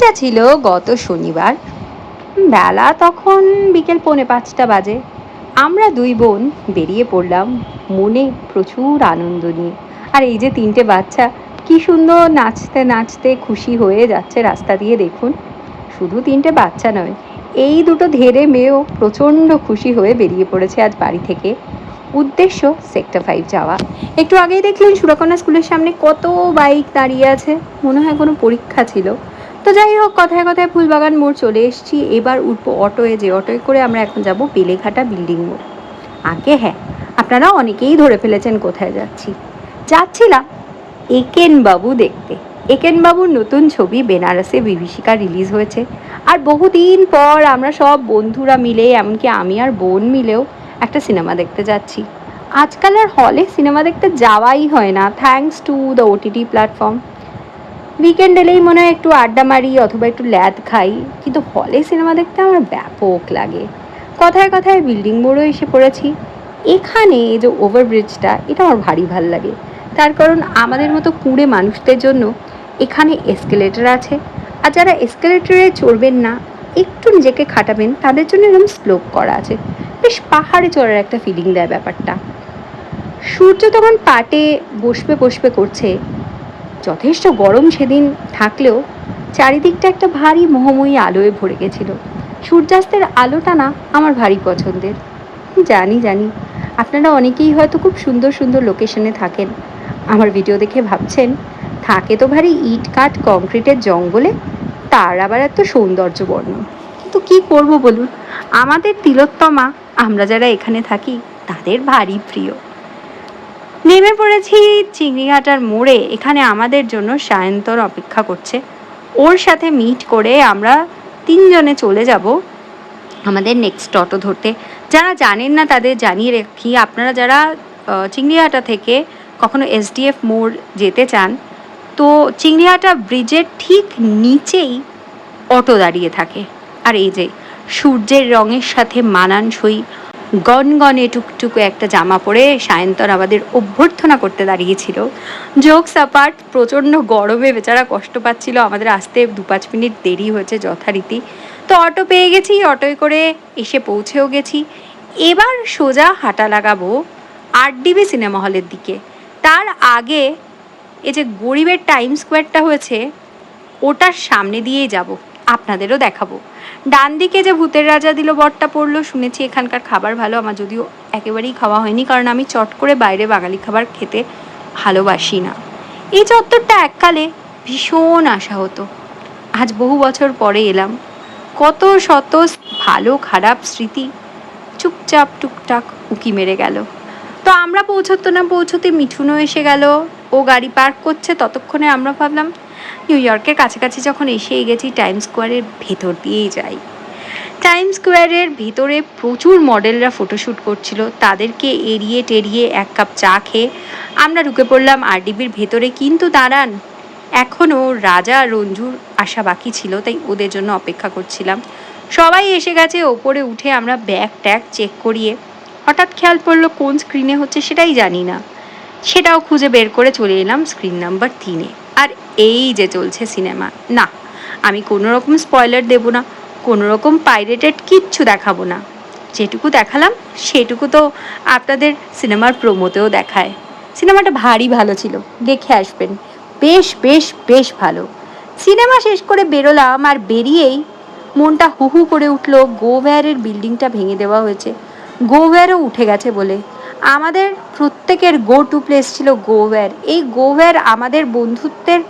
দিনটা ছিল গত শনিবার। বেলা তখন বিকেল 4:45 বাজে। আমরা দুই বোন বেরিয়ে পড়লাম মনে প্রচুর আনন্দ নিয়ে। আর এই যে 3টে বাচ্চা কি সুন্দর নাচতে নাচতে খুশি হয়ে যাচ্ছে রাস্তা দিয়ে, দেখুন। শুধু 3টে বাচ্চা নয়, এই দুটো ধেড়ে মেয়েও প্রচণ্ড খুশি হয়ে বেরিয়ে পড়েছে আজ বাড়ি থেকে। উদ্দেশ্য সেক্টর 5 যাওয়া। একটু আগেই দেখলেন সুরাকন্যা স্কুলের সামনে কত বাইক দাঁড়িয়ে আছে, মনে হয় কোনো পরীক্ষা ছিল। তো যাই হোক, কথায় কথায় ফুলবাগান মোড় চলে এসেছি। এবার উঠবো অটোয়, যে অটোয় করে আমরা এখন যাব বেলেঘাটা বিল্ডিং মোড়। আগে হ্যাঁ, আপনারা অনেকেই ধরে ফেলেছেন কোথায় যাচ্ছি। যাচ্ছিলাম একেন বাবু দেখতে। একেন বাবুর নতুন ছবি বেনারসে বিভীষিকা রিলিজ হয়েছে। আর বহুদিন পর আমরা সব বন্ধুরা মিলে, এমনকি আমি আর বোন মিলেও একটা সিনেমা দেখতে যাচ্ছি। আজকাল আর হলে সিনেমা দেখতে যাওয়াই হয় না, thanks to the OTT platform. Weekend এলেই মনে হয় একটু আড্ডা মারি অথবা একটু ল্যাদ খাই, কিন্তু হলে সিনেমা দেখতে আমার ব্যাপক লাগে। কথায় কথায় বিল্ডিং মোড়ও এসে পড়েছি। এখানে এই যে ওভারব্রিজটা, এটা আমার ভারী ভাল লাগে। তার কারণ আমাদের মতো কুঁড়ে মানুষদের জন্য এখানে এসকেলেটর আছে। আর যারা এসকেলেটরে চড়বেন না, একটু নিজেকে খাটাবেন, তাদের জন্য এরকম স্লোপ করা আছে। বেশ পাহাড়ে চড়ার একটা ফিলিং দেয় ব্যাপারটা। সূর্য তখন পাটে বসবে বসবে করছে। যথেষ্ট গরম সেদিন থাকলেও চারিদিকটা একটা ভারী মোহময়ী আলোয় ভরে গেছিল। সূর্যাস্তের আলোটা না আমার ভারী পছন্দের। জানি জানি আপনারা অনেকেই হয়তো খুব সুন্দর সুন্দর লোকেশনে থাকেন। আমার ভিডিও দেখে ভাবছেন থাকে তো ভারী ইট কাঠ কংক্রিটের জঙ্গলে, তার আবার এত সৌন্দর্য বর্ণন। কিন্তু কি করব বলুন, আমাদের তিলোত্তমা আমরা যারা এখানে থাকি তাদের ভারী প্রিয়। নেমে পড়েছি চিংড়িঘাটার মোড়ে। এখানে আমাদের জন্য সায়ন্তন অপেক্ষা করছে। ওর সাথে মিট করে আমরা 3 জনে চলে যাব আমাদের নেক্সট অটো ধরতে। যারা জানেন না তাদের জানিয়ে রাখি, আপনারা যারা চিংড়িঘাটা থেকে কখনো এসডিএফ মোড় যেতে চান, তো চিংড়িঘাটা ব্রিজের ঠিক নিচেই অটো দাঁড়িয়ে থাকে। আর এই যে সূর্যের রঙের সাথে মানানসই গনগনে টুকটুকু একটা জামা পরে সায়ন্তন আমাদের অভ্যর্থনা করতে দাঁড়িয়েছিল। জোকস অ্যাপার্ট, প্রচণ্ড গরমে বেচারা কষ্ট পাচ্ছিল, আমাদের আসতে 2-5 মিনিট দেরি হয়েছে যথারীতি। তো অটো পেয়ে গেছি, অটোয় করে এসে পৌঁছেও গেছি। এবার সোজা হাঁটা লাগাবো আরডিবি সিনেমা হলের দিকে। তার আগে এই যে গরিবের টাইম স্কোয়ারটা হয়েছে, ওটার সামনে দিয়েই যাব, আপনাদেরও দেখাবো। ডান দিকে যে ভূতের রাজা দিল বটটা পড়লো, শুনেছি এখানকার খাবার ভালো। আমার যদিও একেবারেই খাওয়া হয়নি, কারণ আমি চট করে বাইরে বাঙালি খাবার খেতে ভালোবাসি না। এই চত্বরটা এককালে ভীষণ আশা হতো। আজ বহু বছর পরে এলাম। কত শত ভালো খারাপ স্মৃতি চুপচাপ টুকটাক উকি মেরে গেল। তো আমরা পৌঁছতে মিঠুনও এসে গেল। ও গাড়ি পার্ক করছে, ততক্ষণে আমরা ভাবলাম নিউ ইয়র্কের কাছাকাছি যখন এসেই গেছি, টাইম স্কোয়ারের ভেতর দিয়েই যাই। টাইম স্কোয়ারের ভেতরে প্রচুর মডেলরা ফটোশ্যুট করছিল, তাদেরকে এড়িয়ে টেরিয়ে 1 কাপ চা খেয়ে আমরা ঢুকে পড়লাম আরডিবির ভেতরে। কিন্তু দাঁড়ান, এখনও রাজা রঞ্জুর আসা বাকি ছিল, তাই ওদের জন্য অপেক্ষা করছিলাম। সবাই এসে গেছে। ওপরে উঠে আমরা ব্যাগ ট্যাগ চেক করিয়ে হঠাৎ খেয়াল পড়লো কোন স্ক্রিনে হচ্ছে সেটাই জানি না, সেটাও খুঁজে বের করে চলে এলাম স্ক্রিন নাম্বার 3-এ। আর এই যে চলছে সিনেমা। না, আমি কোনো রকম স্পয়লার দেবো না, কোনো রকম পাইরেটেড কিচ্ছু দেখাবো না। যেটুকু দেখালাম সেটুকু তো আপনাদের সিনেমার প্রোমোতেও দেখায়। সিনেমাটা ভারী ভালো ছিল, দেখে আসবেন। বেশ বেশ বেশ ভালো। সিনেমা শেষ করে বেরোলাম, আর বেরিয়েই মনটা হু হু করে উঠলো গোওয়্যারের বিল্ডিংটা ভেঙে দেওয়া হয়েছে। গোওয়্যারও উঠে গেছে বলে। আমাদের প্রত্যেকের গো টু প্লেস ছিল গোওয়্যার। এই গোওয়্যার আমাদের বন্ধুত্বের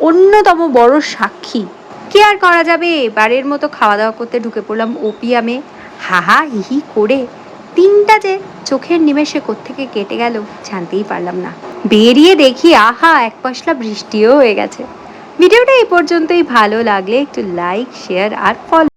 অন্যতম বড় সাক্ষী। কি আর করা যাবে, এবারের মতো খাওয়া দাওয়া করতে ঢুকে পড়লাম ওপিয়ামে। হাহা হিহি করে 3টা যে চোখের নিমেষে কোত্থেকে কেটে গেল জানতেই পারলাম না। বেরিয়ে দেখি আহা, এক পশলা বৃষ্টিও হয়ে গেছে। ভিডিওটা এই পর্যন্তই। ভালো লাগলে একটু লাইক, শেয়ার আর ফলো।